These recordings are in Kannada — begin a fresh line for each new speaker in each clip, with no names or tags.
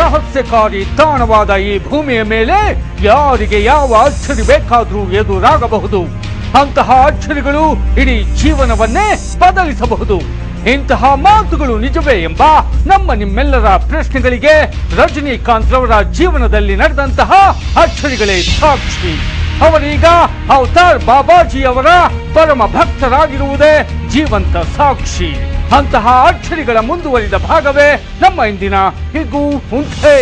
ರಹಸ್ಯಕಾರಿ ತಾಣವಾದ ಈ ಭೂಮಿಯ ಮೇಲೆ ಯಾರಿಗೆ ಯಾವ ಅಚ್ಚರಿ ಬೇಕಾದರೂ ಎದುರಾಗಬಹುದು. ಅಂತಹ ಅಚ್ಚರಿಗಳು ಇಡೀ ಜೀವನವನ್ನೇ ಬದಲಿಸಬಹುದು. ಇಂತಹ ಮಾತುಗಳು ನಿಜವೇ ಎಂಬ ನಿಮ್ಮೆಲ್ಲರ ಪ್ರಶ್ನೆಗಳಿಗೆ ರಜನಿಕಾಂತ್ ರವರ ಜೀವನದಲ್ಲಿ ನಡೆದಂತಹ ಅಚ್ಚರಿಗಳೇ ಸಾಕ್ಷಿ. ಅವರೀಗ ಅವತಾರ್ ಬಾಬಾಜಿ ಅವರ ಪರಮ ಭಕ್ತರಾಗಿರುವುದೇ ಜೀವಂತ ಸಾಕ್ಷಿ. ಅಂತಹ ಅಚ್ಚರಿಗಳ ಮುಂದುವರಿದ ಭಾಗವೇ ನಮ್ಮ ಇಂದಿನ ಹಿಗ್ಗು ಹುಂಚೆ.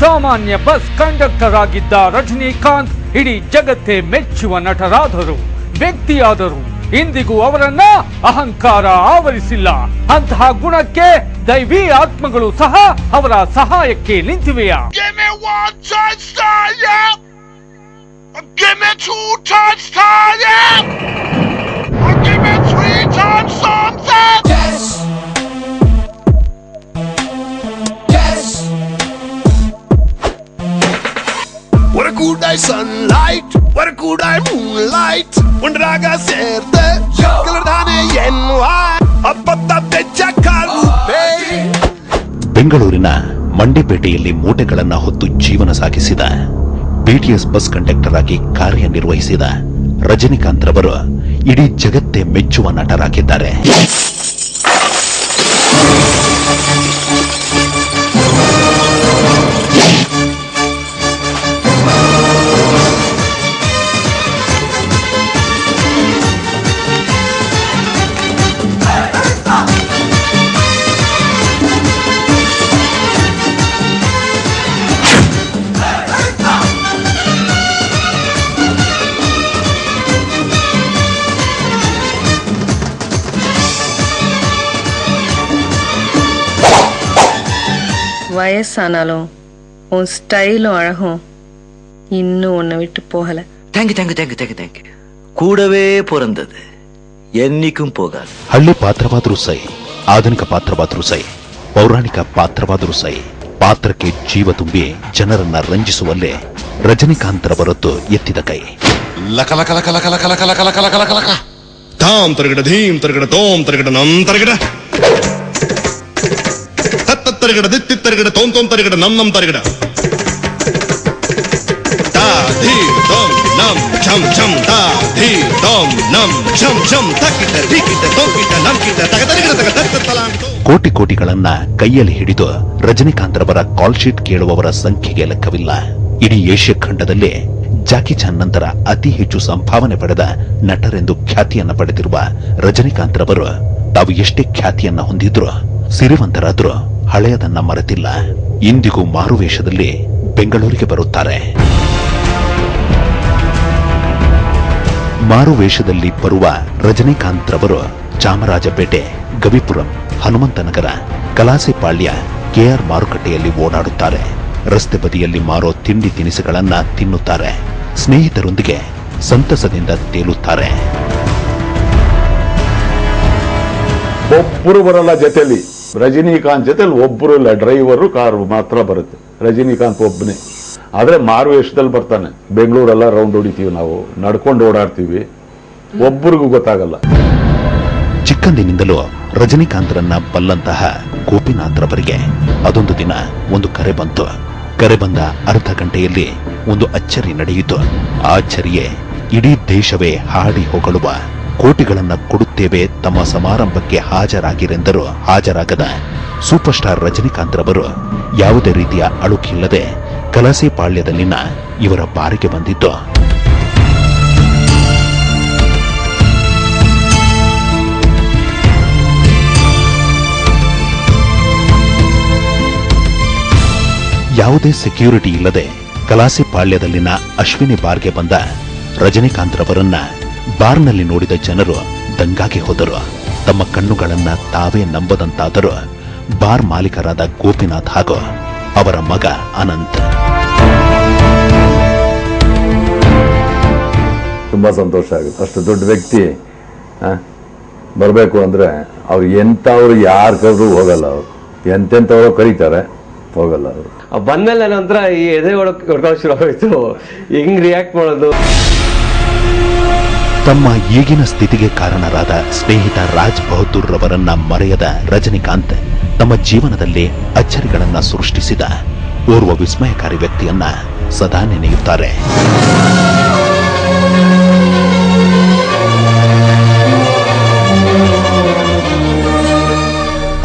ಸಾಮಾನ್ಯ ಬಸ್ ಕಂಡಕ್ಟರ್ ಆಗಿದ್ದ ರಜನಿಕಾಂತ್ ಇಡೀ ಜಗತ್ತೇ ಮೆಚ್ಚುವ ನಟರಾದರು, ವ್ಯಕ್ತಿಯಾದರು. ಇಂದಿಗೂ ಅವರನ್ನ ಅಹಂಕಾರ ಆವರಿಸಿಲ್ಲ. ಅಂತಹ ಗುಣಕ್ಕೆ ದೈವಿ ಆತ್ಮಗಳು ಸಹ ಅವರ ಸಹಾಯಕ್ಕೆ ನಿಂತಿವೆಯಾ?
Give me 2 times time, or give me 3 times something. Yes, yes. What a good day sunlight, what a good day moonlight. Undraga serte, kalardane enwa, appatta pecca karupe.
ಬೆಂಗಳೂರಿನ ಮಂಡಿಪೇಟೆಯಲ್ಲಿ ಮೂಟೆಗಳನ್ನು ಹೊತ್ತು ಜೀವನ ಸಾಗಿಸಿದ ಬಿಟಿಎಸ್ ಬಸ್ ಕಂಡಕ್ಟರ್ ಆಗಿ ಕಾರ್ಯನಿರ್ವಹಿಸಿದ ರಜನಿಕಾಂತ್ ರವರು ಇಡೀ ಜಗತ್ತೇ ಮೆಚ್ಚುವ ನಟರಾಗಿದ್ದಾರೆ.
வயசானாலும் உன் ஸ்டைலும் அழகும் இன்னும் உன்னை விட்டு போகல.
தேங்க்யூ. கூடவே பிறந்தது என்னைக்கும் போகாது.
ಹಳ್ಳಿ ಪಾತ್ರವಾದರೂ ಸೈ, ಆಧುನಿಕ ಪಾತ್ರವಾದರೂ ಸೈ, ಪೌರಾಣಿಕ ಪಾತ್ರವಾದರೂ ಸೈ, ಪಾತ್ರಕ್ಕೆ ಜೀವ ತುಂಬಿ ಜನರನ್ನ ರಂಜಿಸುವಲ್ಲೇ ರಜನಿಕಾಂತ್ ರವರದ್ದು ಎತ್ತಿದ ಕೈ.
ಲಕ ಲಕ ಲಕ ಲಕ ಲಕ ಲಕ ಲಕ ಲಕ ಲಕ ಲಕ ಲಕ ತಾಮ್ ತರಗಡ ಧೀಮ್ ತರಗಡ ತೋಮ್ ತರಗಡ ನಮ್ ತರಗಡ ತರಗಡ ದಿತ್ತಿ ತರಗಡ ತೋಮ್ ತೋಮ್ ತರಗಡ ನಮ್ ನಮ್ ತರಗಡ ತಾ ಧೀ ತೋಮ್ ನಮ್ ಛಮ್ ಛಮ್ ತಾ ಧೀ ತೋಮ್ ನಮ್ ಛಮ್ ಛಮ್ ತಕ್ಕಿಟ ಧಿಕಿಟ ತೋಕಿಟ ನಮ್ ಕಿಟ ತಗ ತರಗಡ ತಗ ತತ್ತ ತಲಾಂಗ್.
ಕೋಟಿ ಕೋಟಿಗಳನ್ನ ಕೈಯಲ್ಲಿ ಹಿಡಿದು ರಜನಿಕಾಂತ್ ರವರ ಕಾಲ್ ಶೀಟ್ ಕೇಳುವವರ ಸಂಖ್ಯೆಗೆ ಲೆಕ್ಕವಿಲ್ಲ. ಇಡೀ ಏಷ್ಯಾ ಖಂಡದಲ್ಲೇ ಜಾಕಿ ಚಾನ್ ನಂತರ ಅತಿ ಹೆಚ್ಚು ಸಂಭಾವನೆ ಪಡೆದ ನಟರೆಂದು ಖ್ಯಾತಿಯನ್ನ ಪಡೆದಿರುವ ರಜನಿಕಾಂತ್ ರವರು ತಾವು ಎಷ್ಟೇ ಖ್ಯಾತಿಯನ್ನ ಹೊಂದಿದ್ರು, ಸಿರಿವಂತರಾದ್ರೂ ಹಳೆಯದನ್ನ ಮರೆತಿಲ್ಲ. ಇಂದಿಗೂ ಮಾರುವೇಷದಲ್ಲಿ ಬೆಂಗಳೂರಿಗೆ ಬರುತ್ತಾರೆ. ಮಾರುವೇಷದಲ್ಲಿ ಬರುವ ರಜನಿಕಾಂತ್ ರವರು ಚಾಮರಾಜಪೇಟೆ, ಗವಿಪುರಂ, ಹನುಮಂತನಗರ, ಕಲಾಸೆಪಾಳ್ಯ, ಕೆಆರ್ ಮಾರುಕಟ್ಟೆಯಲ್ಲಿ ಓಡಾಡುತ್ತಾರೆ. ರಸ್ತೆ ಬದಿಯಲ್ಲಿ ಮಾರೋ ತಿಂಡಿ ತಿನಿಸುಗಳನ್ನ ತಿನ್ನುತ್ತಾರೆ. ಸ್ನೇಹಿತರೊಂದಿಗೆ ಸಂತಸದಿಂದ ತೇಲುತ್ತಾರೆ.
ಒಬ್ಬರು ಬರಲ್ಲ ಜೊತೆಲಿ, ರಜನಿಕಾಂತ್ ಜೊತೆಲಿ ಒಬ್ಬರು ಇಲ್ಲ, ಡ್ರೈವರು ಕಾರು ಮಾತ್ರ ಬರುತ್ತೆ. ರಜನಿಕಾಂತ್ ಒಬ್ಬನೇ. ಆದ್ರೆ ಮಾರುವೇಷದಲ್ಲಿ ಬರ್ತಾನೆ. ಬೆಂಗಳೂರೆಲ್ಲ ರೌಂಡ್ ಹೊಡಿತೀವಿ, ನಾವು ನಡ್ಕೊಂಡು ಓಡಾಡ್ತೀವಿ, ಒಬ್ಬರಿಗೂ ಗೊತ್ತಾಗಲ್ಲ.
ಚಿಕ್ಕಂದಿನಿಂದಲೂ ರಜನಿಕಾಂತ್ರನ್ನ ಬಲ್ಲಂತಹ ಗೋಪಿನಾಥ್ ರವರಿಗೆ ಅದೊಂದು ದಿನ ಒಂದು ಕರೆ ಬಂತು. ಕರೆ ಬಂದ ಅರ್ಧ ಗಂಟೆಯಲ್ಲಿ ಒಂದು ಅಚ್ಚರಿ ನಡೆಯಿತು. ಆ ಅಚ್ಚರಿಯೇ ಇಡೀ ದೇಶವೇ ಹಾಡಿ ಹೊಗಳುವ, ಕೋಟಿಗಳನ್ನ ಕೊಡುತ್ತೇವೆ ತಮ್ಮ ಸಮಾರಂಭಕ್ಕೆ ಹಾಜರಾಗಿರೆಂದರೂ ಹಾಜರಾಗದ ಸೂಪರ್ ಸ್ಟಾರ್ ರಜನಿಕಾಂತ್ ರವರು ಯಾವುದೇ ರೀತಿಯ ಅಳುಕಿಲ್ಲದೆ ಕಲಾಸೆಪಾಳ್ಯದಲ್ಲಿನ ಇವರ ಬಾರಿಗೆ ಬಂದಿದ್ದು. ಯಾವುದೇ ಸೆಕ್ಯೂರಿಟಿ ಇಲ್ಲದೆ ಕಲಾಸೆಪಾಳ್ಯದಲ್ಲಿನ ಅಶ್ವಿನಿ ಬಾರ್ಗೆ ಬಂದ ರಜನಿಕಾಂತ್ ರವರನ್ನ ಬಾರ್ನಲ್ಲಿ ನೋಡಿದ ಜನರು ದಂಗಾಗಿ ಹೋದರು. ತಮ್ಮ ಕಣ್ಣುಗಳನ್ನ ತಾವೇ ನಂಬದಂತಾದರೂ ಬಾರ್ ಮಾಲೀಕರಾದ ಗೋಪಿನಾಥ್ ಹಾಗೂ ಅವರ ಮಗ ಅನಂತ್
ತುಂಬ ಸಂತೋಷ ಆಗುತ್ತೆ. ಅಷ್ಟು ದೊಡ್ಡ ವ್ಯಕ್ತಿ ಬರಬೇಕು ಅಂದರೆ ಅವ್ರು ಎಂಥವ್ರು ಯಾರು ಕರೆದ್ರು ಹೋಗಲ್ಲ. ಅವರು ಎಂತೆಂಥವ್ರು ಕರೀತಾರೆ, ಹೋಗಲ್ಲ ಅವರು.
ಬಂದ್ಮೇಲೆ ನಂತರ ಈ ಎದೆ ಹೊಡ್ಕೊಳ್ಳೋ ಶುರು ಆಗೋಯ್ತು. ಹೆಂಗ್ ರಿಯಾಕ್ಟ್ ಮಾಡೋದು?
ತಮ್ಮ ಈಗಿನ ಸ್ಥಿತಿಗೆ ಕಾರಣರಾದ ಸ್ನೇಹಿತ ರಾಜ್ ಬಹದ್ದೂರ್ ರವರನ್ನ ಮರೆಯದ ರಜನಿಕಾಂತ್ ತಮ್ಮ ಜೀವನದಲ್ಲಿ ಅಚ್ಚರಿಗಳನ್ನ ಸೃಷ್ಟಿಸಿದ ಓರ್ವ ವಿಸ್ಮಯಕಾರಿ ವ್ಯಕ್ತಿಯನ್ನ ಸದಾ ನೆನೆಯುತ್ತಾರೆ.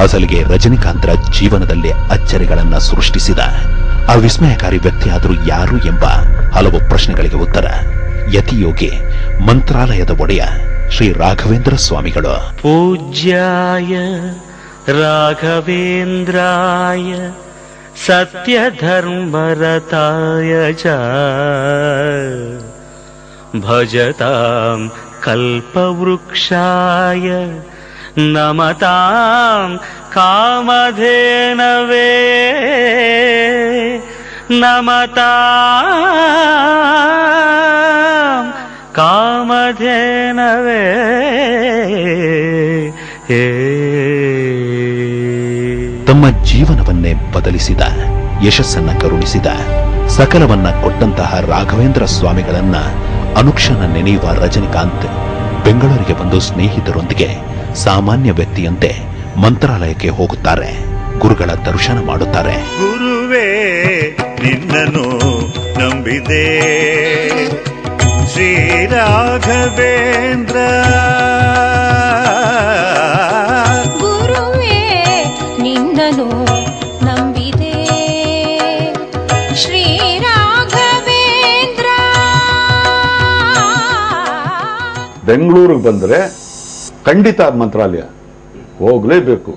ಅಸಲಿಗೆ ರಜನಿಕಾಂತ್ರ ಜೀವನದಲ್ಲಿ ಅಚ್ಚರಿಗಳನ್ನ ಸೃಷ್ಟಿಸಿದ ಆ ವಿಸ್ಮಯಕಾರಿ ವ್ಯಕ್ತಿಯಾದರೂ ಯಾರು ಎಂಬ ಹಲವು ಪ್ರಶ್ನೆಗಳಿಗೆ ಉತ್ತರ ಯತಿಯೋಗಿ ಮಂತ್ರಾಲಯದ ಒಡೆಯ ಶ್ರೀ ರಾಘವೇಂದ್ರ ಸ್ವಾಮಿಗಳು.
ಪೂಜ್ಯಾಯ ರಾಘವೇಂದ್ರಾಯ ಸತ್ಯಧರ್ಮರತಾಯ ಚ ಭಜತಾಂ ಕಲ್ಪವೃಕ್ಷಾಯ ನಮತಾಂ ಕಾಮಧೇನವೇ ನಮತಾಂ ಕಾಮಧೇನವೇ.
ತಮ್ಮ ಜೀವನವನ್ನೇ ಬದಲಿಸಿದ, ಯಶಸ್ಸನ್ನ ಕರುಣಿಸಿದ, ಸಕಲವನ್ನ ಕೊಟ್ಟಂತಹ ರಾಘವೇಂದ್ರ ಸ್ವಾಮಿಗಳನ್ನ ಅನುಕ್ಷಣ ನೆನೆಯುವ ರಜನಿಕಾಂತ್ ಬೆಂಗಳೂರಿಗೆ ಬಂದು ಸ್ನೇಹಿತರೊಂದಿಗೆ ಸಾಮಾನ್ಯ ವ್ಯಕ್ತಿಯಂತೆ ಮಂತ್ರಾಲಯಕ್ಕೆ ಹೋಗುತ್ತಾರೆ. ಗುರುಗಳ ದರ್ಶನ ಮಾಡುತ್ತಾರೆ.
ಗುರುವೇ ನಿನ್ನನು ನಂಬಿದೆ ಶ್ರೀ ರಾಘವೇಂದ್ರ.
ಗುರುವೇ ನಿನ್ನನು ನಂಬಿದೆ ಶ್ರೀ ರಾಘವೇಂದ್ರ.
ಬೆಂಗಳೂರಿಗೆ ಬಂದರೆ ಖಂಡಿತ ಮಂತ್ರಾಲಯ ಹೋಗಲೇಬೇಕು.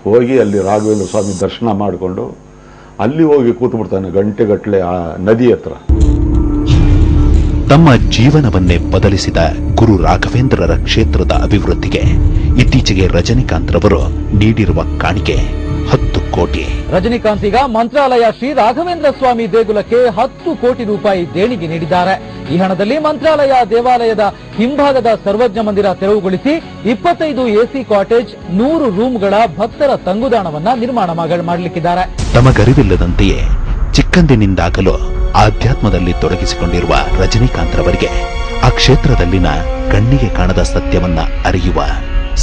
ಹೋಗಿ ಅಲ್ಲಿ ರಾಘವೇಂದ್ರ ಸ್ವಾಮಿ ದರ್ಶನ ಮಾಡಿಕೊಂಡು ಅಲ್ಲಿ ಹೋಗಿ ಕೂತ್ಬಿಡ್ತಾನೆ ಗಂಟೆಗಟ್ಟಲೆ ಆ ನದಿ ಹತ್ರ.
ತಮ್ಮ ಜೀವನವನ್ನೇ ಬದಲಿಸಿದ ಗುರು ರಾಘವೇಂದ್ರರ ಕ್ಷೇತ್ರದ ಅಭಿವೃದ್ಧಿಗೆ ಇತ್ತೀಚೆಗೆ ರಜನಿಕಾಂತ್ ರವರು ನೀಡಿರುವ ಕಾಣಿಕೆ 10 ಕೋಟಿ.
ರಜನಿಕಾಂತ್ ಈಗ ಮಂತ್ರಾಲಯ ಶ್ರೀ ರಾಘವೇಂದ್ರ ಸ್ವಾಮಿ ದೇಗುಲಕ್ಕೆ 10 ಕೋಟಿ ರೂಪಾಯಿ ದೇಣಿಗೆ ನೀಡಿದ್ದಾರೆ. ಈ ಹಣದಲ್ಲಿ ಮಂತ್ರಾಲಯ ದೇವಾಲಯದ ಹಿಂಭಾಗದ ಸರ್ವಜ್ಞ ಮಂದಿರ ತೆರವುಗೊಳಿಸಿ 25 ಎಸಿ ಕಾಟೇಜ್ 100 ರೂಮ್ಗಳ ಭಕ್ತರ ತಂಗುದಾಣವನ್ನ ನಿರ್ಮಾಣ ಮಾಡಲಿಕ್ಕಿದ್ದಾರೆ.
ತಮಗರಿವಿಲ್ಲದಂತೆಯೇ ಚಿಕ್ಕಂದಿನಿಂದಾಗಲೂ ಆಧ್ಯಾತ್ಮದಲ್ಲಿ ತೊಡಗಿಸಿಕೊಂಡಿರುವ ರಜನಿಕಾಂತ್ ರವರಿಗೆ ಆ ಕ್ಷೇತ್ರದಲ್ಲಿನ ಕಣ್ಣಿಗೆ ಕಾಣದ ಸತ್ಯವನ್ನ ಅರಿಯುವ,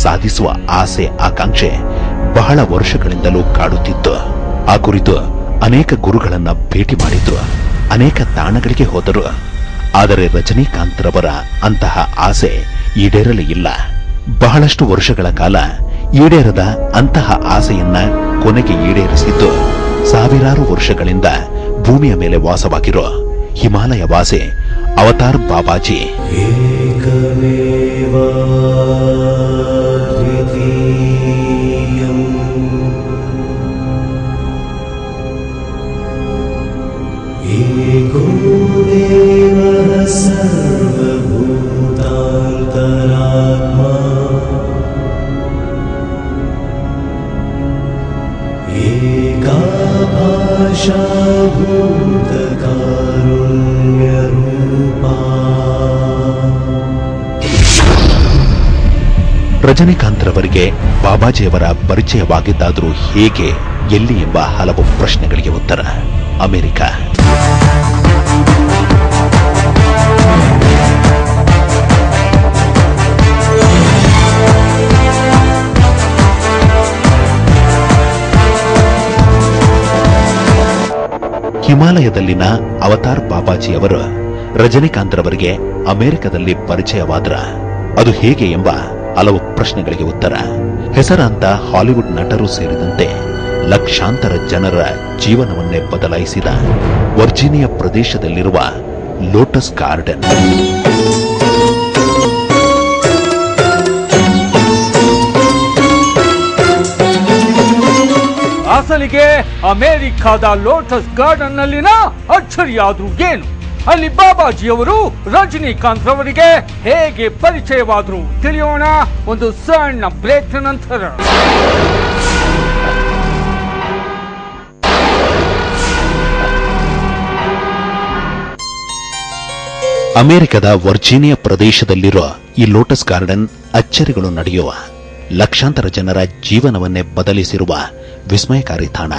ಸಾಧಿಸುವ ಆಸೆ ಆಕಾಂಕ್ಷೆ ಬಹಳ ವರ್ಷಗಳಿಂದಲೂ ಕಾಡುತ್ತಿತ್ತು. ಆ ಕುರಿತು ಅನೇಕ ಗುರುಗಳನ್ನ ಭೇಟಿ ಮಾಡಿದ್ರು, ಅನೇಕ ತಾಣಗಳಿಗೆ ಹೋದರು. ಆದರೆ ರಜನಿಕಾಂತ್ ರವರ ಅಂತಹ ಆಸೆ ಈಡೇರಲೇ ಇಲ್ಲ. ಬಹಳಷ್ಟು ವರ್ಷಗಳ ಕಾಲ ಈಡೇರದ ಅಂತಹ ಆಸೆಯನ್ನ ಕೊನೆಗೆ ಈಡೇರಿಸಿದ್ದು ಸಾವಿರಾರು ವರ್ಷಗಳಿಂದ ಭೂಮಿಯ ಮೇಲೆ ವಾಸವಾಗಿರೋ ಹಿಮಾಲಯ ವಾಸಿ ಅವತಾರ್ ಬಾಬಾಜಿ. ರಜನಿಕಾಂತ್ ರವರಿಗೆ ಬಾಬಾಜಿಯವರ ಪರಿಚಯವಾಗಿದ್ದಾದರೂ ಹೇಗೆ, ಎಲ್ಲಿ ಎಂಬ ಹಲವು ಪ್ರಶ್ನೆಗಳಿಗೆ ಉತ್ತರ ಅಮೆರಿಕ. ಹಿಮಾಲಯದಲ್ಲಿನ ಅವತಾರ್ ಬಾಬಾಜಿಯವರು ರಜನಿಕಾಂತ್ ರವರಿಗೆ ಅಮೆರಿಕದಲ್ಲಿ ಪರಿಚಯವಾದ್ರ ಅದು ಹೇಗೆ ಎಂಬ ಹಲವು ಪ್ರಶ್ನೆಗಳಿಗೆ ಉತ್ತರ ಹೆಸರಾಂತ ಹಾಲಿವುಡ್ ನಟರು ಸೇರಿದಂತೆ ಲಕ್ಷಾಂತರ ಜನರ ಜೀವನವನ್ನೇ ಬದಲಾಯಿಸಿದ ವರ್ಜೀನಿಯಾ ಪ್ರದೇಶದಲ್ಲಿರುವ ಲೋಟಸ್ ಗಾರ್ಡನ್.
ಅಸಲಿಗೆ ಅಮೆರಿಕಾದ ಲೋಟಸ್ ಗಾರ್ಡನ್ ನಲ್ಲಿನ ಅಚ್ಚರಿಯಾದ್ರೂ ಏನು? ಅಲ್ಲಿ ಬಾಬಾಜಿಯವರು ರಜನಿಕಾಂತ್ ರವರಿಗೆ ಹೇಗೆ ಪರಿಚಯವಾದ್ರು ತಿಳಿಯೋಣ ಒಂದು ಸಣ್ಣ ಬ್ರೇಕ್ ನಂತರ.
ಅಮೆರಿಕದ ವರ್ಜೀನಿಯಾ ಪ್ರದೇಶದಲ್ಲಿರೋ ಈ ಲೋಟಸ್ ಗಾರ್ಡನ್ ಅಚ್ಚರಿಗಳು ನಡೆಯುವ ಲಕ್ಷಾಂತರ ಜನರ ಜೀವನವನ್ನೇ ಬದಲಿಸಿರುವ ವಿಸ್ಮಯಕಾರಿ ತಾಣ.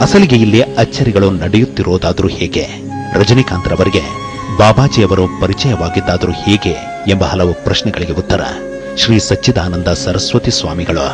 ಅಸಲಿಗೆ ಇಲ್ಲಿ ಅಚ್ಚರಿಗಳು ನಡೆಯುತ್ತಿರೋದಾದರೂ ಹೇಗೆ? ರಜನಿಕಾಂತ್ ರವರಿಗೆ ಬಾಬಾಜಿಯವರು ಪರಿಚಯವಾಗಿದ್ದಾದರೂ ಹೇಗೆ ಎಂಬ ಹಲವು ಪ್ರಶ್ನೆಗಳಿಗೆ ಉತ್ತರ ಶ್ರೀ ಸಚ್ಚಿದಾನಂದ ಸರಸ್ವತಿ ಸ್ವಾಮಿಗಳು.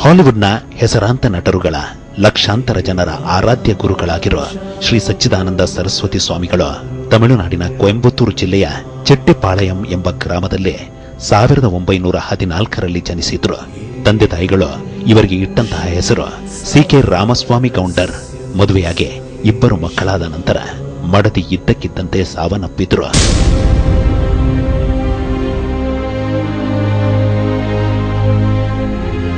ಹಾಲಿವುಡ್ನ ಹೆಸರಾಂತ ನಟರುಗಳ ಲಕ್ಷಾಂತರ ಜನರ ಆರಾಧ್ಯ ಗುರುಗಳಾಗಿರುವ ಶ್ರೀ ಸಚ್ಚಿದಾನಂದ ಸರಸ್ವತಿ ಸ್ವಾಮಿಗಳು ತಮಿಳುನಾಡಿನ ಕೊಯಂಬತ್ತೂರು ಜಿಲ್ಲೆಯ ಚೆಟ್ಟಿಪಾಳಯಂ ಎಂಬ ಗ್ರಾಮದಲ್ಲಿ 1914ರಲ್ಲಿ ಜನಿಸಿದ್ರು. ತಂದೆ ತಾಯಿಗಳು ಇವರಿಗೆ ಇಟ್ಟಂತಹ ಹೆಸರು ಸಿ.ಕೆ. ರಾಮಸ್ವಾಮಿ ಗೌಂಡರ್. ಮದುವೆಯಾಗಿ 2 ಮಕ್ಕಳಾದ ನಂತರ ಮಡದಿ ಇದ್ದಕ್ಕಿದ್ದಂತೆ ಸಾವನ್ನಪ್ಪಿದ್ರು.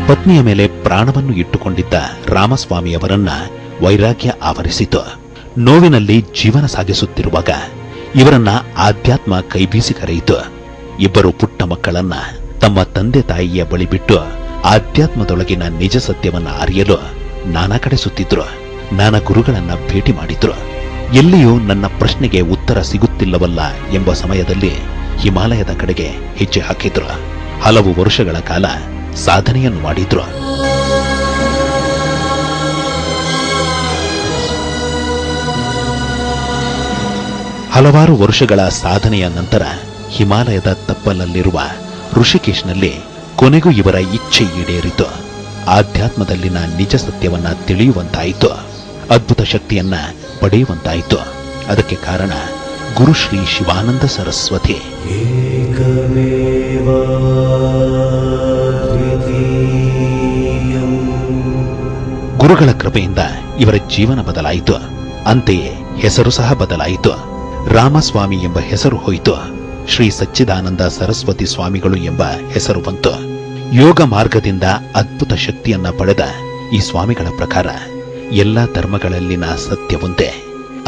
ಪತ್ನಿಯ ಮೇಲೆ ಪ್ರಾಣವನ್ನು ಇಟ್ಟುಕೊಂಡಿದ್ದ ರಾಮಸ್ವಾಮಿಯವರನ್ನ ವೈರಾಗ್ಯ ಆವರಿಸಿತು. ನೋವಿನಲ್ಲಿ ಜೀವನ ಸಾಗಿಸುತ್ತಿರುವಾಗ ಇವರನ್ನ ಆಧ್ಯಾತ್ಮ ಕೈಬೀಸಿ ಕರೆಯಿತು. 2 ಪುಟ್ಟ ಮಕ್ಕಳನ್ನ ತಮ್ಮ ತಂದೆ ತಾಯಿಯ ಬಳಿ ಬಿಟ್ಟು ಆಧ್ಯಾತ್ಮದೊಳಗಿನ ನಿಜ ಸತ್ಯವನ್ನ ಅರಿಯಲು ನಾನಾ ಕಡೆ ಸುತ್ತಿದ್ರು. ನಾನಾ ಗುರುಗಳನ್ನ ಭೇಟಿ ಮಾಡಿದ್ರು. ಎಲ್ಲಿಯೂ ನನ್ನ ಪ್ರಶ್ನೆಗೆ ಉತ್ತರ ಸಿಗುತ್ತಿಲ್ಲವಲ್ಲ ಎಂಬ ಸಮಯದಲ್ಲಿ ಹಿಮಾಲಯದ ಕಡೆಗೆ ಹೆಜ್ಜೆ ಹಾಕಿದ್ರು. ಹಲವು ವರ್ಷಗಳ ಕಾಲ ಸಾಧನೆಯನ್ನು ಮಾಡಿದ್ರು. ಹಲವಾರು ವರ್ಷಗಳ ಸಾಧನೆಯ ನಂತರ ಹಿಮಾಲಯದ ತಪ್ಪಲಲ್ಲಿರುವ ಋಷಿಕೇಶ್ನಲ್ಲಿ ಕೊನೆಗೂ ಇವರ ಇಚ್ಛೆ ಈಡೇರಿತು. ಆಧ್ಯಾತ್ಮದಲ್ಲಿನ ನಿಜ ಸತ್ಯವನ್ನ ತಿಳಿಯುವಂತಾಯಿತು. ಅದ್ಭುತ ಶಕ್ತಿಯನ್ನ ಪಡೆಯುವಂತಾಯಿತು. ಅದಕ್ಕೆ ಕಾರಣ ಗುರು ಶ್ರೀ ಶಿವಾನಂದ ಸರಸ್ವತಿ. ಗುರುಗಳ ಕೃಪೆಯಿಂದ ಇವರ ಜೀವನ ಬದಲಾಯಿತು. ಅಂತೆಯೇ ಹೆಸರು ಸಹ ಬದಲಾಯಿತು. ರಾಮಸ್ವಾಮಿ ಎಂಬ ಹೆಸರು ಹೋಯಿತು. ಶ್ರೀ ಸಚ್ಚಿದಾನಂದ ಸರಸ್ವತಿ ಸ್ವಾಮಿಗಳು ಎಂಬ ಹೆಸರು ಬಂತು. ಯೋಗ ಮಾರ್ಗದಿಂದ ಅದ್ಭುತ ಶಕ್ತಿಯನ್ನ ಪಡೆದ ಈ ಸ್ವಾಮಿಗಳ ಪ್ರಕಾರ ಎಲ್ಲ ಧರ್ಮಗಳಲ್ಲಿನ ಸತ್ಯ ಒಂದೇ.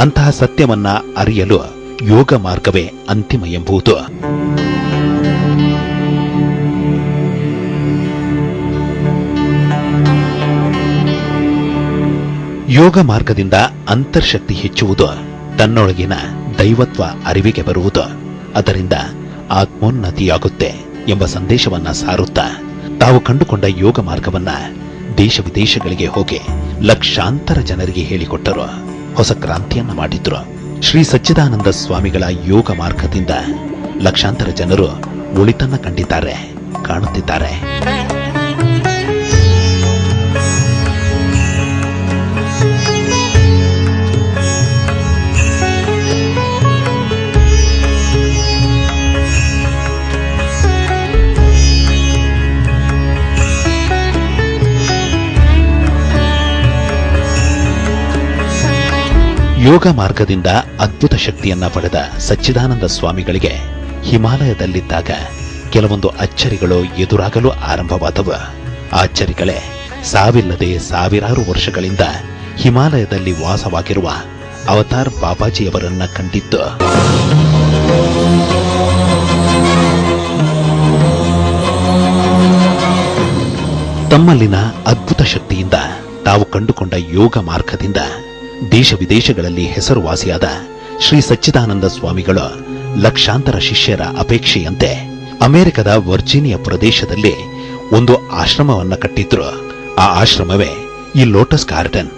ಅಂತಹ ಸತ್ಯವನ್ನ ಅರಿಯಲು ಯೋಗ ಮಾರ್ಗವೇ ಅಂತಿಮ ಎಂಬುದು. ಯೋಗ ಮಾರ್ಗದಿಂದ ಅಂತರ್ಶಕ್ತಿ ಹೆಚ್ಚುವುದು, ತನ್ನೊಳಗಿನ ದೈವತ್ವ ಅರಿವಿಗೆ ಬರುವುದು, ಅದರಿಂದ ಆತ್ಮೋನ್ನತಿಯಾಗುತ್ತೆ ಎಂಬ ಸಂದೇಶವನ್ನ ಸಾರುತ್ತಾ ತಾವು ಕಂಡುಕೊಂಡ ಯೋಗ ಮಾರ್ಗವನ್ನ ದೇಶ ವಿದೇಶಗಳಿಗೆ ಹೋಗಿ ಲಕ್ಷಾಂತರ ಜನರಿಗೆ ಹೇಳಿಕೊಟ್ಟರು. ಹೊಸ ಕ್ರಾಂತಿಯನ್ನ ಮಾಡಿದ್ರು. ಶ್ರೀ ಸಚ್ಚಿದಾನಂದ ಸ್ವಾಮಿಗಳ ಯೋಗ ಮಾರ್ಗದಿಂದ ಲಕ್ಷಾಂತರ ಜನರು ಒಳಿತನ್ನ ಕಂಡಿದ್ದಾರೆ, ಕಾಣುತ್ತಿದ್ದಾರೆ. ಯೋಗ ಮಾರ್ಗದಿಂದ ಅದ್ಭುತ ಶಕ್ತಿಯನ್ನ ಪಡೆದ ಸಚ್ಚಿದಾನಂದ ಸ್ವಾಮಿಗಳಿಗೆ ಹಿಮಾಲಯದಲ್ಲಿದ್ದಾಗ ಕೆಲವೊಂದು ಅಚ್ಚರಿಗಳು ಎದುರಾಗಲು ಆರಂಭವಾದವು. ಆ ಅಚ್ಚರಿಗಳೇ ಸಾವಿಲ್ಲದೆ ಸಾವಿರಾರು ವರ್ಷಗಳಿಂದ ಹಿಮಾಲಯದಲ್ಲಿ ವಾಸವಾಗಿರುವ ಅವತಾರ್ ಬಾಬಾಜಿಯವರನ್ನ ಕಂಡಿದ್ದು. ತಮ್ಮಲ್ಲಿನ ಅದ್ಭುತ ಶಕ್ತಿಯಿಂದ ತಾವು ಕಂಡುಕೊಂಡ ಯೋಗ ಮಾರ್ಗದಿಂದ ದೇಶ ವಿದೇಶಗಳಲ್ಲಿ ಹೆಸರುವಾಸಿಯಾದ ಶ್ರೀ ಸಚ್ಚಿದಾನಂದ ಸ್ವಾಮಿಗಳು ಲಕ್ಷಾಂತರ ಶಿಷ್ಯರ ಅಪೇಕ್ಷೆಯಂತೆ ಅಮೆರಿಕದ ವರ್ಜೀನಿಯಾ ಪ್ರದೇಶದಲ್ಲಿ ಒಂದು ಆಶ್ರಮವನ್ನ ಕಟ್ಟಿದ್ರು. ಆ ಆಶ್ರಮವೇ ಈ ಲೋಟಸ್ ಗಾರ್ಡನ್.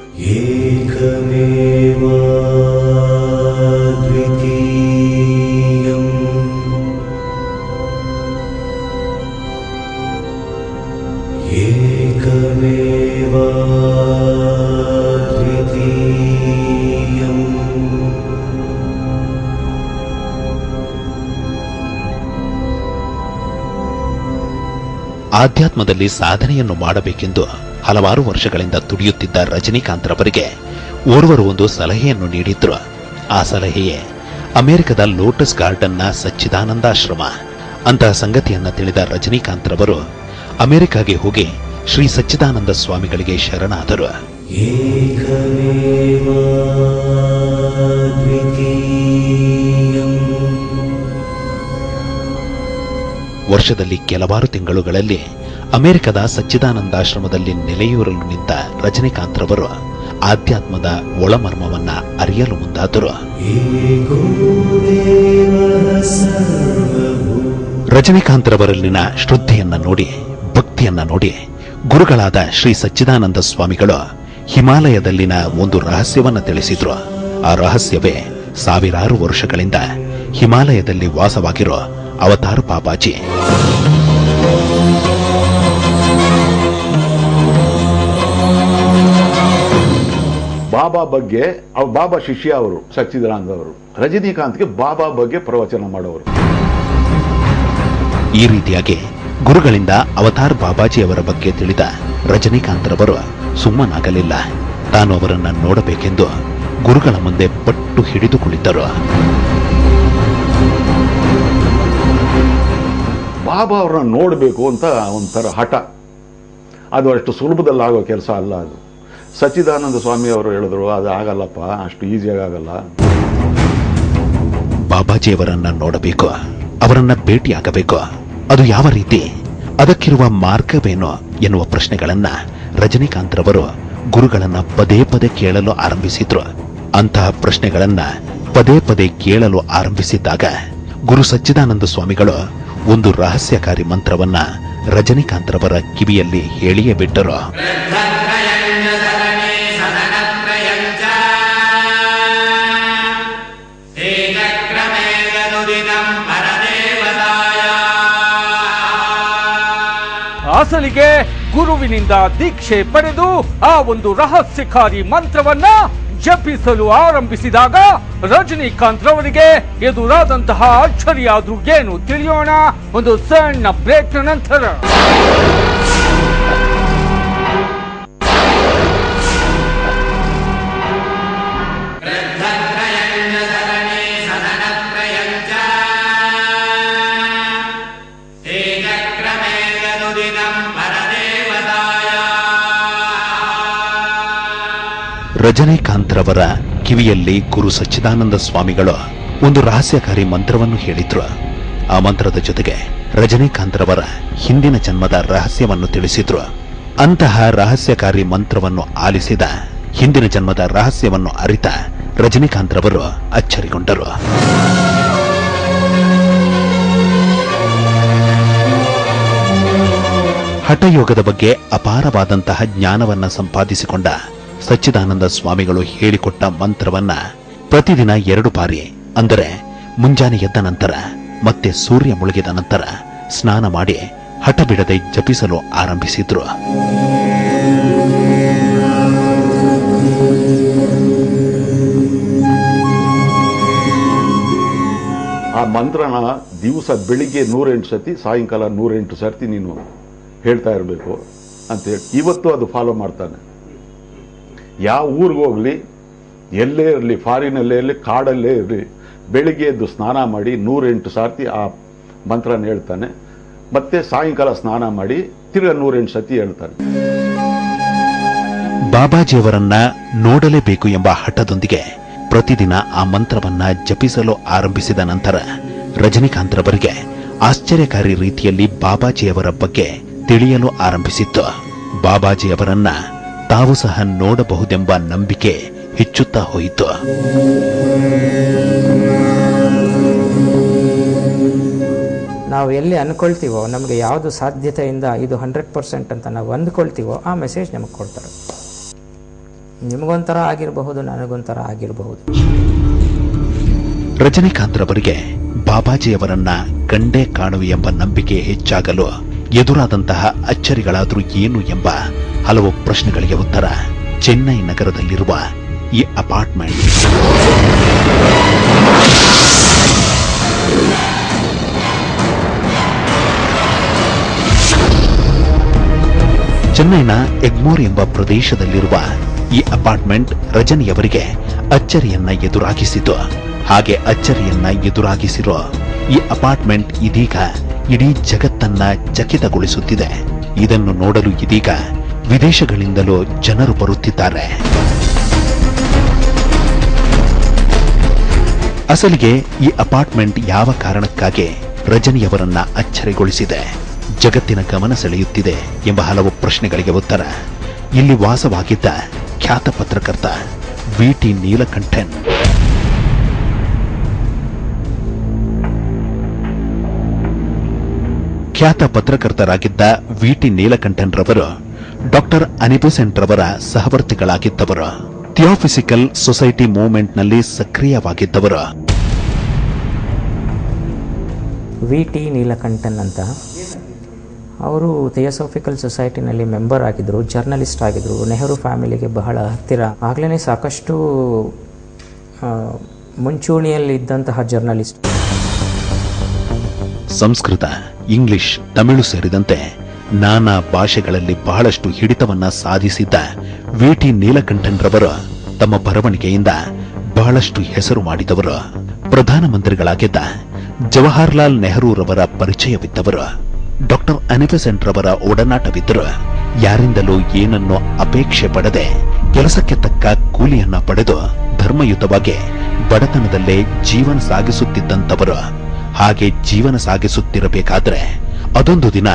ಆಧ್ಯಾತ್ಮದಲ್ಲಿ ಸಾಧನೆಯನ್ನು ಮಾಡಬೇಕೆಂದು ಹಲವಾರು ವರ್ಷಗಳಿಂದ ದುಡಿಯುತ್ತಿದ್ದ ರಜನಿಕಾಂತ್ ರವರಿಗೆ ಓರ್ವರು ಒಂದು ಸಲಹೆಯನ್ನು ನೀಡಿದ್ರು. ಆ ಸಲಹೆಯೇ ಅಮೆರಿಕದ ಲೋಟಸ್ ಗಾರ್ಡನ್ನ ಸಚ್ಚಿದಾನಂದಾಶ್ರಮ. ಅಂತಹ ಸಂಗತಿಯನ್ನ ತಿಳಿದ ರಜನಿಕಾಂತ್ ರವರು ಅಮೆರಿಕಾಗೆ ಹೋಗಿ ಶ್ರೀ ಸಚ್ಚಿದಾನಂದ ಸ್ವಾಮಿಗಳಿಗೆ ಶರಣಾದರು. ವರ್ಷದಲ್ಲಿ ಕೆಲವಾರು ತಿಂಗಳುಗಳಲ್ಲಿ ಅಮೆರಿಕದ ಸಚ್ಚಿದಾನಂದಾಶ್ರಮದಲ್ಲಿ ನೆಲೆಯೂರಲು ನಿಂತ ರಜನಿಕಾಂತ್ ರವರು ಆಧ್ಯಾತ್ಮದ ಒಳಮರ್ಮವನ್ನ ಅರಿಯಲು ಮುಂದಾದರು. ರಜನಿಕಾಂತ್ ರವರಲ್ಲಿನ ಶ್ರದ್ಧೆಯನ್ನ ನೋಡಿ, ಭಕ್ತಿಯನ್ನ ನೋಡಿ ಗುರುಗಳಾದ ಶ್ರೀ ಸಚ್ಚಿದಾನಂದ ಸ್ವಾಮಿಗಳು ಹಿಮಾಲಯದಲ್ಲಿನ ಒಂದು ರಹಸ್ಯವನ್ನ ತಿಳಿಸಿದ್ರು. ಆ ರಹಸ್ಯವೇ ಸಾವಿರಾರು ವರ್ಷಗಳಿಂದ ಹಿಮಾಲಯದಲ್ಲಿ ವಾಸವಾಗಿರೋ ಅವತಾರ್ ಬಾಬಾಜಿ.
ಬಾಬಾ ಬಗ್ಗೆ ಬಾಬಾ ಶಿಷ್ಯ ಅವರು ಸಚ್ಚಿದಾನಂದ ಅವರು, ರಜನಿಕಾಂತ್ಗೆ ಬಾಬಾ ಬಗ್ಗೆ ಪ್ರವಚನ ಮಾಡೋರು.
ಈ ರೀತಿಯಾಗಿ ಗುರುಗಳಿಂದ ಅವತಾರ್ ಬಾಬಾಜಿ ಅವರ ಬಗ್ಗೆ ತಿಳಿದ ರಜನಿಕಾಂತ್ ರವರು ಸುಮ್ಮನಾಗಲಿಲ್ಲ. ತಾನು ಅವರನ್ನ ನೋಡಬೇಕೆಂದು ಗುರುಗಳ ಮುಂದೆ ಪಟ್ಟು ಹಿಡಿದು ಕುಳಿತರು.
ಬಾಬಾ ಅವ್ರನ್ನ ನೋಡಬೇಕು ಅಂತ ಒಂಥರ ಹಠ. ಅದು ಅಷ್ಟು ಸುಲಭದಲ್ಲಾಗೋ ಕೆಲಸ ಅಲ್ಲ. ಅದು ಸಚ್ಚಿದಾನಂದ ಸ್ವಾಮಿ ಅವರು ಹೇಳಿದ್ರು, ಅದು ಆಗಲ್ಲಪ್ಪ, ಅಷ್ಟು ಈಸಿಯಾಗಿ ಆಗಲ್ಲ.
ಬಾಬಾಜಿಯವರನ್ನ ನೋಡಬೇಕು, ಅವರನ್ನ ಭೇಟಿಯಾಗಬೇಕು. ಅದು ಯಾವ ರೀತಿ, ಅದಕ್ಕಿರುವ ಮಾರ್ಗವೇನೋ ಎನ್ನುವ ಪ್ರಶ್ನೆಗಳನ್ನ ರಜನಿಕಾಂತ್ ರವರು ಗುರುಗಳನ್ನ ಪದೇ ಪದೇ ಕೇಳಲು ಆರಂಭಿಸಿದ್ರು. ಅಂತಹ ಪ್ರಶ್ನೆಗಳನ್ನ ಪದೇ ಪದೇ ಕೇಳಲು ಆರಂಭಿಸಿದ್ದಾಗ ಗುರು ಸಚ್ಚಿದಾನಂದ ಸ್ವಾಮಿಗಳು ಒಂದು ರಹಸ್ಯಕಾರಿ ಮಂತ್ರವನ್ನ ರಜನಿಕಾಂತ್ ರವರ ಕಿವಿಯಲ್ಲಿ ಹೇಳಿಯೇ ಬಿಟ್ಟರು.
ಅಸಲಿಗೆ ಗುರುವಿನಿಂದ ದೀಕ್ಷೆ ಪಡೆದು ಆ ಒಂದು ರಹಸ್ಯಕಾರಿ ಮಂತ್ರವನ್ನ ಜಪಿಸಲು ಆರಂಭಿಸಿದಾಗ ರಜನಿಕಾಂತ್ ರವರಿಗೆ ಎದುರಾದಂತಹ ಅಚ್ಚರಿಯ ಆದ್ರೂ ಏನು ತಿಳಿಯೋಣ ಒಂದು ಸಣ್ಣ ಬ್ರೇಕ್ ನಂತರ.
ರಜನಿಕಾಂತ್ ರವರ ಕಿವಿಯಲ್ಲಿ ಗುರು ಸಚ್ಚಿದಾನಂದ ಸ್ವಾಮಿಗಳು ಒಂದು ರಹಸ್ಯಕಾರಿ ಮಂತ್ರವನ್ನು ಹೇಳಿದ್ರು. ಆ ಮಂತ್ರದ ಜೊತೆಗೆ ರಜನಿಕಾಂತ್ ರವರ ಹಿಂದಿನ ಜನ್ಮದ ರಹಸ್ಯವನ್ನು ತಿಳಿಸಿದ್ರು. ಅಂತಹ ರಹಸ್ಯಕಾರಿ ಮಂತ್ರವನ್ನು ಆಲಿಸಿದ, ಹಿಂದಿನ ಜನ್ಮದ ರಹಸ್ಯವನ್ನು ಅರಿತ ರಜನಿಕಾಂತ್ ರವರು ಅಚ್ಚರಿಗೊಂಡರು. ಹಠಯೋಗದ ಬಗ್ಗೆ ಅಪಾರವಾದಂತಹ ಜ್ಞಾನವನ್ನ ಸಂಪಾದಿಸಿಕೊಂಡ ಸಚ್ಚಿದಾನಂದ ಸ್ವಾಮಿಗಳು ಹೇಳಿಕೊಟ್ಟ ಮಂತ್ರವನ್ನ ಪ್ರತಿದಿನ 2 ಬಾರಿ, ಅಂದರೆ ಮುಂಜಾನೆ ಎದ್ದ ನಂತರ ಮತ್ತೆ ಸೂರ್ಯ ಮುಳುಗಿದ ನಂತರ ಸ್ನಾನ ಮಾಡಿ ಹಠ ಬಿಡದೆ ಜಪಿಸಲು ಆರಂಭಿಸಿದ್ರು.
ಆ ಮಂತ್ರನ ದಿವಸ ಬೆಳಿಗ್ಗೆ 108 ಸತಿ, ಸಾಯಂಕಾಲ 108 ಸರ್ತಿ ನೀನು ಹೇಳ್ತಾ ಇರಬೇಕು ಅಂತ ಹೇಳಿ ಇವತ್ತು ಅದು ಫಾಲೋ ಮಾಡ್ತಾನೆ. ಯಾವ ಊರಿಗೆ ಹೋಗ್ಲಿ, ಎಲ್ಲೇ ಇರಲಿ, ಫಾರಿನಲ್ಲೇ ಇರಲಿ, ಕಾಡಲ್ಲೇ ಇರಲಿ, ಬೆಳಿಗ್ಗೆ ಎದ್ದು ಸ್ನಾನ ಮಾಡಿ 108 ಸರ್ತಿ ಆ ಮಂತ್ರನ ಹೇಳ್ತಾನೆ. ಮತ್ತೆ ಸಾಯಂಕಾಲ ಸ್ನಾನ ಮಾಡಿ ತಿರ್ಗಾ 108 ಸತಿ ಹೇಳ್ತಾನೆ.
ಬಾಬಾಜಿಯವರನ್ನ ನೋಡಲೇಬೇಕು ಎಂಬ ಹಠದೊಂದಿಗೆ ಪ್ರತಿದಿನ ಆ ಮಂತ್ರವನ್ನ ಜಪಿಸಲು ಆರಂಭಿಸಿದ ನಂತರ ರಜನಿಕಾಂತ್ ರವರಿಗೆ ಆಶ್ಚರ್ಯಕಾರಿ ರೀತಿಯಲ್ಲಿ ಬಾಬಾಜಿಯವರ ಬಗ್ಗೆ ತಿಳಿಯಲು ಆರಂಭಿಸಿತ್ತು. ಬಾಬಾಜಿಯವರನ್ನ ತಾವು ಸಹ ನೋಡಬಹುದೆಂಬ ನಂಬಿಕೆ ಹೆಚ್ಚುತ್ತಾ ಹೋಯಿತು.
ನಾವು ಎಲ್ಲಿ ಅನ್ಕೊಳ್ತೀವೋ, ನಮಗೆ ಯಾವುದು ಸಾಧ್ಯತೆಯಿಂದ ಇದು 100% ಅಂತ ನಾವು ಅಂದ್ಕೊಳ್ತೀವೋ ಆ ಮೆಸೇಜ್ ನಮಗೆ ಕೊಡ್ತಾರೆ. ನಿಮಗೊಂಥರ ಆಗಿರಬಹುದು, ನನಗೊಂಥರ ಆಗಿರಬಹುದು.
ರಜನಿಕಾಂತ್ ರವರಿಗೆ ಬಾಬಾಜಿಯವರನ್ನ ಕಂಡೇ ಕಾಣುವೆ ಎಂಬ ನಂಬಿಕೆ ಹೆಚ್ಚಾಗಲು ಎದುರಾದಂತಹ ಅಚ್ಚರಿಗಳಾದರೂ ಏನು ಎಂಬ ಹಲವು ಪ್ರಶ್ನೆಗಳಿಗೆ ಉತ್ತರ ಚೆನ್ನೈ ನಗರದಲ್ಲಿರುವ ಈ ಅಪಾರ್ಟ್ಮೆಂಟ್. ಚೆನ್ನೈನ ಎಗ್ಮೋರ್ ಎಂಬ ಪ್ರದೇಶದಲ್ಲಿರುವ ಈ ಅಪಾರ್ಟ್ಮೆಂಟ್ ರಜನಿಯವರಿಗೆ ಅಚ್ಚರಿಯನ್ನ ಎದುರಾಗಿಸಿತು. ಹಾಗೆ ಅಚ್ಚರಿಯನ್ನ ಎದುರಾಗಿಸಿರೋ ಈ ಅಪಾರ್ಟ್ಮೆಂಟ್ ಇದೀಗ ಇಡೀ ಜಗತ್ತನ್ನ ಚಕಿತಗೊಳಿಸುತ್ತಿದೆ. ಇದನ್ನು ನೋಡಲು ಇದೀಗ ವಿದೇಶಗಳಿಂದಲೂ ಜನರು ಬರುತ್ತಿದ್ದಾರೆ. ಅಸಲಿಗೆ ಈ ಅಪಾರ್ಟ್ಮೆಂಟ್ ಯಾವ ಕಾರಣಕ್ಕಾಗಿ ರಜನಿಯವರನ್ನ ಅಚ್ಚರಿಗೊಳಿಸಿದೆ, ಜಗತ್ತಿನ ಗಮನ ಸೆಳೆಯುತ್ತಿದೆ ಎಂಬ ಹಲವು ಪ್ರಶ್ನೆಗಳಿಗೆ ಉತ್ತರ ಇಲ್ಲಿ ವಾಸವಾಗಿದ್ದ ಖ್ಯಾತ ಪತ್ರಕರ್ತ ವಿ.ಟಿ. ನೀಲಕಂಠನ್. ಖ್ಯಾತ ಪತ್ರಕರ್ತರಾಗಿದ್ದ ವಿ.ಟಿ. ನೀಲಕಂಠನ್ ರವರು ಡಾಕ್ಟರ್ ಅನಿಬೆಸೆಂಟ್ ರವರ ಸಹವರ್ತಿಗಳಾಗಿದ್ದವರು. ಥಿಯೋಫಿಸಿಕಲ್ ಸೊಸೈಟಿ ಮೂವ್ಮೆಂಟ್ನಲ್ಲಿ ಸಕ್ರಿಯವಾಗಿದ್ದವರು.
ವಿ.ಟಿ. ನೀಲಕಂಠನ್ ಅಂತ ಅವರು ಥಿಯೋಸೋಫಿಕಲ್ ಸೊಸೈಟಿನಲ್ಲಿ ಮೆಂಬರ್ ಆಗಿದ್ದರು, ಜರ್ನಲಿಸ್ಟ್ ಆಗಿದ್ದರು, ನೆಹರು ಫ್ಯಾಮಿಲಿಗೆ ಬಹಳ ಹತ್ತಿರ. ಆಗಲೇ ಸಾಕಷ್ಟು ಮುಂಚೂಣಿಯಲ್ಲಿ ಇದ್ದಂತಹ ಜರ್ನಲಿಸ್ಟ್.
ಸಂಸ್ಕೃತ, ಇಂಗ್ಲಿಷ್, ತಮಿಳು ಸೇರಿದಂತೆ ನಾನಾ ಭಾಷೆಗಳಲ್ಲಿ ಬಹಳಷ್ಟು ಹಿಡಿತವನ್ನ ಸಾಧಿಸಿದ್ದ ವಿ.ಟಿ. ನೀಲಕಂಠನ್ ರವರು ತಮ್ಮ ಬರವಣಿಗೆಯಿಂದ ಬಹಳಷ್ಟು ಹೆಸರು ಮಾಡಿದವರು. ಪ್ರಧಾನಮಂತ್ರಿಗಳಾಗಿದ್ದ ಜವಾಹರ್ಲಾಲ್ ನೆಹರು ರವರ ಪರಿಚಯವಿದ್ದವರು. ಡಾಕ್ಟರ್ ಅನಿಬೆಸೆಂಟ್ ರವರ ಒಡನಾಟವಿದ್ದರು. ಯಾರಿಂದಲೂ ಏನನ್ನು ಅಪೇಕ್ಷೆ ಪಡದೆ ಕೆಲಸಕ್ಕೆ ತಕ್ಕ ಕೂಲಿಯನ್ನ ಪಡೆದು ಧರ್ಮಯುತವಾಗಿ ಬಡತನದಲ್ಲೇ ಜೀವನ ಸಾಗಿಸುತ್ತಿದ್ದಂಥವರು. ಹಾಗೆ ಜೀವನ ಸಾಗಿಸುತ್ತಿರಬೇಕಾದ್ರೆ ಅದೊಂದು ದಿನ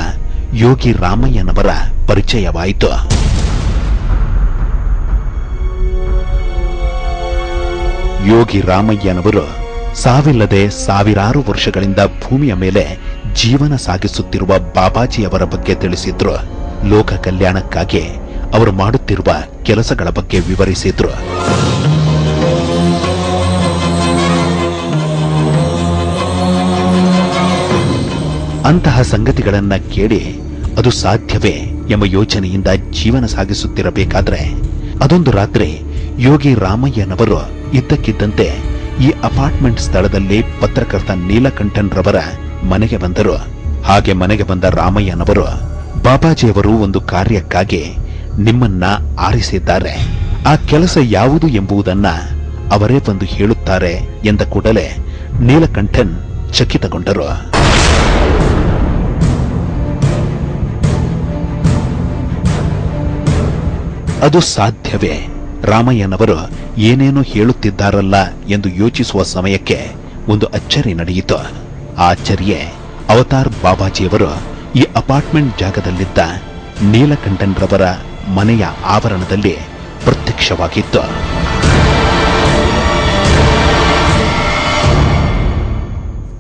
ಯೋಗಿ ರಾಮಯ್ಯನವರ ಪರಿಚಯವಾಯಿತು. ಯೋಗಿ ರಾಮಯ್ಯನವರು ಸಾವಿಲ್ಲದೆ ಸಾವಿರಾರು ವರ್ಷಗಳಿಂದ ಭೂಮಿಯ ಮೇಲೆ ಜೀವನ ಸಾಗಿಸುತ್ತಿರುವ ಬಾಬಾಜಿಯವರ ಬಗ್ಗೆ ತಿಳಿಸಿದ್ರು. ಲೋಕ ಕಲ್ಯಾಣಕ್ಕಾಗಿ ಅವರು ಮಾಡುತ್ತಿರುವ ಕೆಲಸಗಳ ಬಗ್ಗೆ ವಿವರಿಸಿದ್ರು. ಅಂತಹ ಸಂಗತಿಗಳನ್ನ ಕೇಳಿ ಅದು ಸಾಧ್ಯವೇ ಎಂಬ ಯೋಚನೆಯಿಂದ ಜೀವನ ಸಾಗಿಸುತ್ತಿರಬೇಕಾದ್ರೆ ಅದೊಂದು ರಾತ್ರಿ ಯೋಗಿ ರಾಮಯ್ಯನವರು ಇದ್ದಕ್ಕಿದ್ದಂತೆ ಈ ಅಪಾರ್ಟ್ಮೆಂಟ್ ಸ್ಥಳದಲ್ಲಿ ಪತ್ರಕರ್ತ ನೀಲಕಂಠನ್ ರವರ ಮನೆಗೆ ಬಂದರು. ಹಾಗೆ ಮನೆಗೆ ಬಂದ ರಾಮಯ್ಯನವರು, ಬಾಬಾಜಿಯವರು ಒಂದು ಕಾರ್ಯಕ್ಕಾಗಿ ನಿಮ್ಮನ್ನ ಆರಿಸಿದ್ದಾರೆ, ಆ ಕೆಲಸ ಯಾವುದು ಎಂಬುದನ್ನ ಅವರೇ ಬಂದು ಹೇಳುತ್ತಾರೆ ಎಂದ ಕೂಡಲೇ ನೀಲಕಂಠನ್ ಚಕಿತಗೊಂಡರು. ಅದು ಸಾಧ್ಯವೇ? ರಾಮಯ್ಯನವರು ಏನೇನೋ ಹೇಳುತ್ತಿದ್ದಾರಲ್ಲ ಎಂದು ಯೋಚಿಸುವ ಸಮಯಕ್ಕೆ ಒಂದು ಅಚ್ಚರಿ ನಡೆಯಿತು. ಆ ಅಚ್ಚರಿಯೇ ಅವತಾರ್ ಬಾಬಾಜಿಯವರು ಈ ಅಪಾರ್ಟ್ಮೆಂಟ್ ಜಾಗದಲ್ಲಿದ್ದ ನೀಲಕಂಠನ್ ರವರ ಮನೆಯ ಆವರಣದಲ್ಲಿ ಪ್ರತ್ಯಕ್ಷವಾಗಿತ್ತು.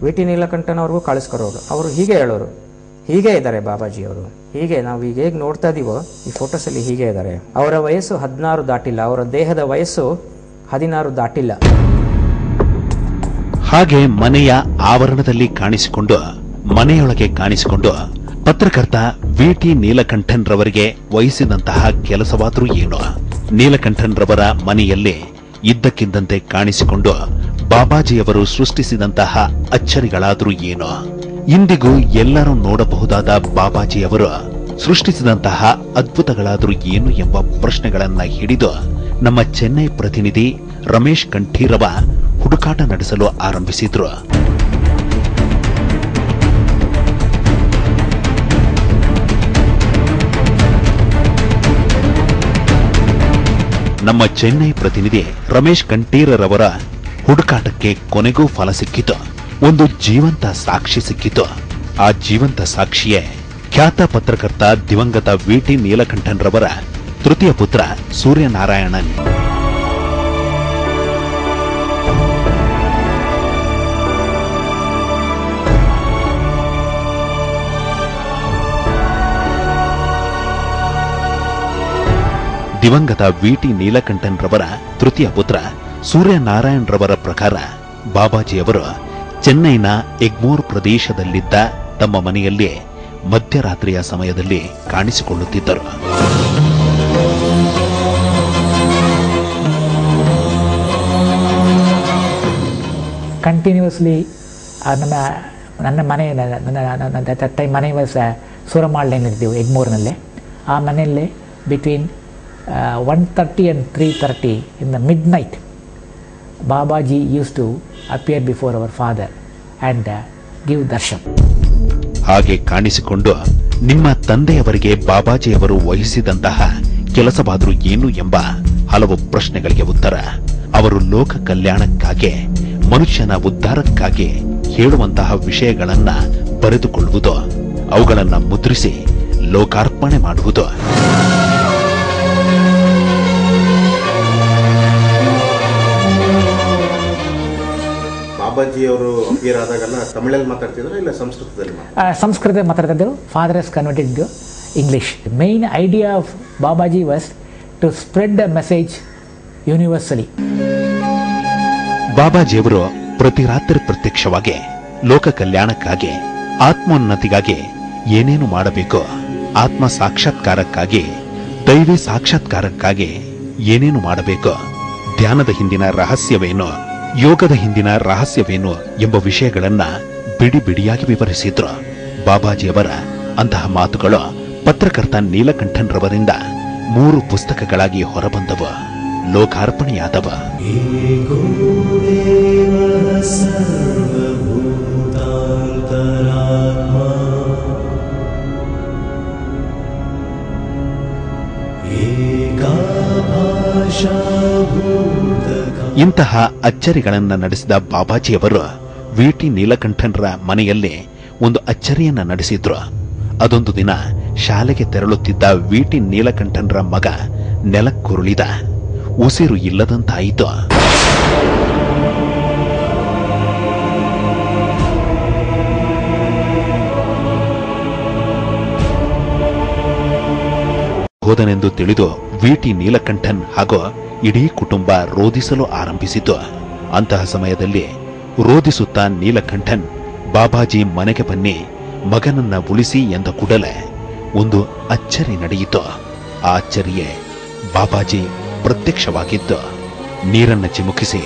ವಿ.ಟಿ. ನೀಲಕಂಠನ್ ಅವ್ರಿಗೂ ಕಳಿಸ್ಕೊರೋರು. ಅವರು ಹೀಗೆ ಹೇಳೋರು, ಹೀಗೆ ಇದ್ದಾರೆ ಬಾಬಾಜಿಯವರು, ಹೀಗೆ ನಾವು ಈಗ ಹೇಗೆ ನೋಡ್ತಾ ಇದೀವೋ ಈ ಫೋಟೋಸಲ್ಲಿ ಹೀಗೆ ಇದ್ದಾರೆ. ಅವರ ವಯಸ್ಸು 16 ದಾಟಿಲ್ಲ, ಅವರ ದೇಹದ ವಯಸ್ಸು 16 ದಾಟಿಲ್ಲ.
ಹಾಗೆ ಮನೆಯ ಆವರಣದಲ್ಲಿ ಕಾಣಿಸಿಕೊಂಡು, ಮನೆಯೊಳಗೆ ಕಾಣಿಸಿಕೊಂಡು ಪತ್ರಕರ್ತ ವಿ.ಟಿ. ನೀಲಕಂಠನ್ ರವರಿಗೆ ವಹಿಸಿದಂತಹ ಕೆಲಸವಾದರೂ ಏನು? ನೀಲಕಂಠನ್ ರವರ ಮನೆಯಲ್ಲಿ ಇದ್ದಕ್ಕಿದ್ದಂತೆ ಕಾಣಿಸಿಕೊಂಡು ಬಾಬಾಜಿಯವರು ಸೃಷ್ಟಿಸಿದಂತಹ ಅಚ್ಚರಿಗಳಾದರೂ ಏನು? ಇಂದಿಗೂ ಎಲ್ಲರೂ ನೋಡಬಹುದಾದ ಬಾಬಾಜಿಯವರು ಸೃಷ್ಟಿಸಿದಂತಹ ಅದ್ಭುತಗಳಾದರೂ ಏನು ಎಂಬ ಪ್ರಶ್ನೆಗಳನ್ನ ಹಿಡಿದು ನಮ್ಮ ಚೆನ್ನೈ ಪ್ರತಿನಿಧಿ ರಮೇಶ್ ಕಂಠೀರವ ಹುಡುಕಾಟ ನಡೆಸಲು ಆರಂಭಿಸಿದ್ರು. ನಮ್ಮ ಚೆನ್ನೈ ಪ್ರತಿನಿಧಿ ರಮೇಶ್ ಕಂಠೀರರವರ ಹುಡುಕಾಟಕ್ಕೆ ಕೊನೆಗೂ ಫಲ ಸಿಕ್ಕಿತು. ಒಂದು ಜೀವಂತ ಸಾಕ್ಷಿ ಸಿಕ್ಕಿತು. ಆ ಜೀವಂತ ಸಾಕ್ಷಿಯೇ ಖ್ಯಾತ ಪತ್ರಕರ್ತ ದಿವಂಗತ ವಿ.ಟಿ. ನೀಲಕಂಠನ್ ರವರ ತೃತೀಯ ಪುತ್ರ ಸೂರ್ಯನಾರಾಯಣನ್. ದಿವಂಗತ ವಿ.ಟಿ. ನೀಲಕಂಠನ್ ರವರ ತೃತೀಯ ಪುತ್ರ ಸೂರ್ಯನಾರಾಯಣ್ ರವರ ಪ್ರಕಾರ ಬಾಬಾಜಿಯವರು ಚೆನ್ನೈನ ಎಗ್ಮೋರ್ ಪ್ರದೇಶದಲ್ಲಿದ್ದ ತಮ್ಮ ಮನೆಯಲ್ಲಿ ಮಧ್ಯರಾತ್ರಿಯ ಸಮಯದಲ್ಲಿ ಕಾಣಿಸಿಕೊಳ್ಳುತ್ತಿದ್ದರು.
ಕಂಟಿನ್ಯೂಸ್ಲಿ ನನ್ನ ಮನೆ ಟೈಮ್ ಮನೆ ವಾಸ್ ಸೂರಮಾಳ್ನಲ್ಲಿದ್ದೀವಿ, ಎಗ್ಮೋರ್ನಲ್ಲೇ. ಆ ಮನೆಯಲ್ಲೇ between 1:30 and 3:30 in the midnight, Babaji used to appear before our father and give darshan.
ಹಾಗೆ ಕಾಣಿಸಿಕೊಂಡು ನಿಮ್ಮ ತಂದೆಯವರಿಗೆ ಬಾಬಾಜಿಯವರು ವಹಿಸಿದಂತಹ ಕೆಲಸವಾದರೂ ಏನು ಎಂಬ ಹಲವು ಪ್ರಶ್ನೆಗಳಿಗೆ ಉತ್ತರ ಅವರು ಲೋಕ ಕಲ್ಯಾಣಕ್ಕಾಗಿ ಮನುಷ್ಯನ ಉದ್ಧಾರಕ್ಕಾಗಿ ಹೇಳುವಂತಹ ವಿಷಯಗಳನ್ನ ಬರೆದುಕೊಳ್ಳುವುದು, ಅವುಗಳನ್ನ ಮುದ್ರಿಸಿ ಲೋಕಾರ್ಪಣೆ ಮಾಡುವುದು.
ಬಾಬಾಜಿ ಅವರು ಅಪಿಯರ್ ಆದಾಗೆಲ್ಲ ತಮಿಳಲ್ಲಿ ಮಾತಾಡ್ತಿದ್ರು ಇಲ್ಲ ಸಂಸ್ಕೃತದಲ್ಲಿ?
ಸಂಸ್ಕೃತ ಮಾತಾಡ್ತಿದ್ರು. Father has converted to English. Main idea of Babaji was to spread the message universally.
ಬಾಬಾಜಿಯವರು ಪ್ರತಿ ರಾತ್ರಿ ಪ್ರತ್ಯಕ್ಷವಾಗಿ ಲೋಕ ಕಲ್ಯಾಣಕ್ಕಾಗಿ, ಆತ್ಮೋನ್ನತಿಗಾಗಿ ಏನೇನು ಮಾಡಬೇಕು, ಆತ್ಮ ಸಾಕ್ಷಾತ್ಕಾರಕ್ಕಾಗಿ, ದೈವಿ ಸಾಕ್ಷಾತ್ಕಾರಕ್ಕಾಗಿ ಏನೇನು ಮಾಡಬೇಕು, ಧ್ಯಾನದ ಹಿಂದಿನ ರಹಸ್ಯವೇನು, ಯೋಗದ ಹಿಂದಿನ ರಹಸ್ಯವೇನು ಎಂಬ ವಿಷಯಗಳನ್ನ ಬಿಡಿ ಬಿಡಿಯಾಗಿ ವಿವರಿಸಿದ್ರು. ಬಾಬಾಜಿಯವರ ಅಂತಹ ಮಾತುಗಳು ಪತ್ರಕರ್ತ ನೀಲಕಂಠನ್ ರವರಿಂದ 3 ಪುಸ್ತಕಗಳಾಗಿ ಹೊರಬಂದವು, ಲೋಕಾರ್ಪಣೆಯಾದವ. ಇಂತಹ ಅಚ್ಚರಿಗಳನ್ನ ನಡೆಸಿದ ಬಾಬಾಜಿಯವರು ವಿ.ಟಿ. ನೀಲಕಂಠನ್ರ ಮನೆಯಲ್ಲಿ ಒಂದು ಅಚ್ಚರಿಯನ್ನ ನಡೆಸಿದ್ರು. ಅದೊಂದು ದಿನ ಶಾಲೆಗೆ ತೆರಳುತ್ತಿದ್ದ ವಿ.ಟಿ. ನೀಲಕಂಠನ್ರ ಮಗ ನೆಲಕ್ಕುರುಳಿದ, ಉಸಿರು ಇಲ್ಲದಂತಾಯಿತು. ಹೋದನೆಂದು ತಿಳಿದು ವಿ.ಟಿ. ನೀಲಕಂಠನ್ ಹಾಗೂ ಇಡೀ ಕುಟುಂಬ ರೋಧಿಸಲು ಆರಂಭಿಸಿತು. ಅಂತಹ ಸಮಯದಲ್ಲಿ ರೋಧಿಸುತ್ತಾ ನೀಲಕಂಠನ್ ಬಾಬಾಜಿ ಮನೆಗೆ ಬನ್ನಿ, ಮಗನನ್ನ ಉಳಿಸಿ ಎಂದ ಕೂಡಲೇ ಒಂದು ಅಚ್ಚರಿ ನಡೆಯಿತು. ಆ ಅಚ್ಚರಿಯೇ ಬಾಬಾಜಿ ಪ್ರತ್ಯಕ್ಷವಾಗಿದ್ದು ನೀರನ್ನ ಚಿಮುಕಿಸಿ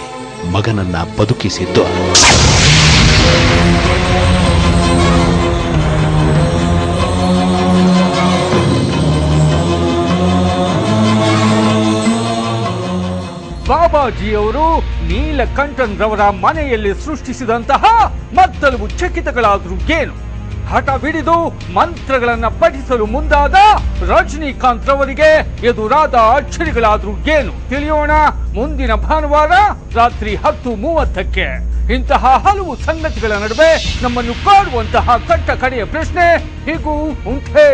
ಮಗನನ್ನ ಬದುಕಿಸಿದ್ದು.
ಬಾಬಾಜಿಯವರು ನೀಲಕಂಠನ್ ರವರ ಮನೆಯಲ್ಲಿ ಸೃಷ್ಟಿಸಿದಂತಹ ಮತ್ತಲವು ಚಕಿತಗಳಾದ್ರೂ ಏನು, ಹಠ ಬಿಡಿದು ಮಂತ್ರಗಳನ್ನ ಪಠಿಸಲು ಮುಂದಾದ ರಜನಿಕಾಂತ್ ರವರಿಗೆ ಎದುರಾದ ಅಚ್ಚರಿಗಳಾದ್ರೂ ಏನು ತಿಳಿಯೋಣ ಮುಂದಿನ ಭಾನುವಾರ ರಾತ್ರಿ 10:30ಕ್ಕೆ. ಇಂತಹ ಹಲವು ಸಂಗತಿಗಳ ನಡುವೆ ನಮ್ಮನ್ನು ಕಾಡುವಂತಹ ಕಟ್ಟ ಕಡೆಯ ಪ್ರಶ್ನೆ ಹೀಗೂ ಉಂಟೆ.